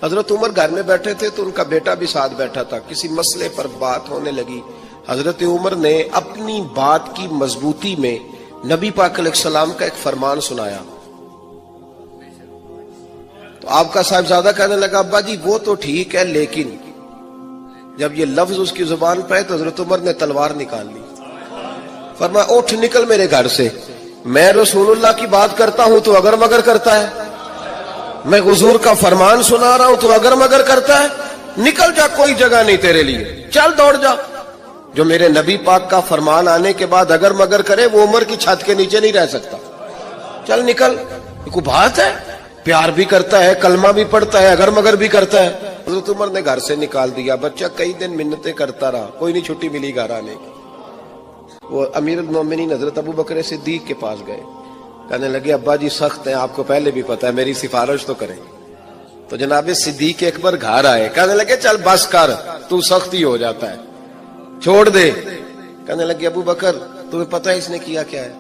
حضرت عمر گھر میں بیٹھے تھے تو ان کا بیٹا بھی ساتھ بیٹھا تھا. کسی مسئلے پر بات ہونے لگی. حضرت عمر نے اپنی بات کی مضبوطی میں نبی پاک علیہ السلام کا ایک فرمان سنایا. تو آپ کا صاحبزادہ کہنے لگا ابا جی وہ تو ٹھیک ہے، لیکن جب یہ لفظ اس کی زبان پہ تو حضرت عمر نے تلوار نکال لی. فرمایا اٹھ نکل میرے گھر سے، میں رسول اللہ کی بات کرتا ہوں تو اگر مگر کرتا ہے، میں حضور کا فرمان سنا رہا ہوں تو اگر مگر کرتا ہے. نکل جا، کوئی جگہ نہیں تیرے لیے، چل دوڑ جا. جو میرے نبی پاک کا فرمان آنے کے بعد اگر مگر کرے وہ عمر کی چھت کے نیچے نہیں رہ سکتا. چل نکل. کوئی بات ہے؟ پیار بھی کرتا ہے، کلمہ بھی پڑھتا ہے، اگر مگر بھی کرتا ہے. حضرت عمر نے گھر سے نکال دیا. بچہ کئی دن منتیں کرتا رہا، کوئی نہیں چھٹی ملی گھر آنے کی. وہ امیر المومنین حضرت ابو بکر صدیق کے پاس گئے. کہنے لگے ابا جی سخت ہیں، آپ کو پہلے بھی پتا ہے، میری سفارش تو کریں. تو جناب صدیق اکبر گھر آئے. کہنے لگے چل بس کر، تو سخت ہی ہو جاتا ہے، چھوڑ دے. کہنے لگے ابو بکر تمہیں پتہ ہے اس نے کیا کیا ہے؟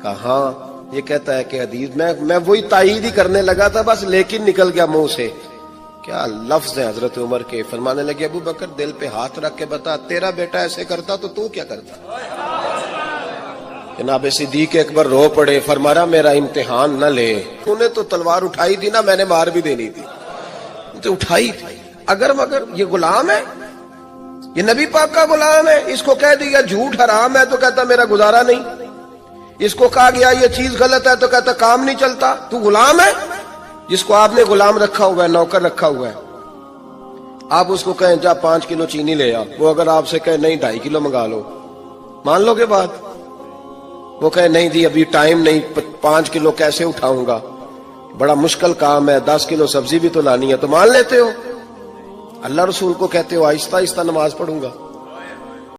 کہا ہاں، یہ کہتا ہے کہ حدیث میں وہی تائید ہی کرنے لگا تھا بس، لیکن نکل گیا منہ سے. کیا لفظ ہے حضرت عمر کے. فرمانے لگے ابو بکر دل پہ ہاتھ رکھ کے بتا، تیرا بیٹا ایسے کرتا تو کیا کرتا؟ جناب صدیق اکبر رو پڑے. فرمایا میرا امتحان نہ لے، انہیں تو تلوار اٹھائی تھی نا، میں نے مار بھی دینی تھی تو اٹھائی تھی. اگر مگر یہ غلام ہے، یہ نبی پاک کا غلام ہے. اس کو کہہ دیا جھوٹ حرام ہے تو کہتا میرا گزارا نہیں. اس کو کہا گیا یہ چیز غلط ہے تو کہتا کام نہیں چلتا. تو غلام ہے جس کو آپ نے غلام رکھا ہوا ہے، نوکر رکھا ہوا ہے. آپ اس کو کہیں جا 5 کلو چینی لے آ، وہ اگر آپ سے کہے نہیں 2.5 کلو منگا لو، مان لو گے بات؟ وہ کہے نہیں جی ابھی ٹائم نہیں، 5 کلو کیسے اٹھاؤں گا، بڑا مشکل کام ہے، 10 کلو سبزی بھی تو لانی ہے، تو مان لیتے ہو. اللہ رسول کو کہتے ہو آہستہ آہستہ نماز پڑھوں گا.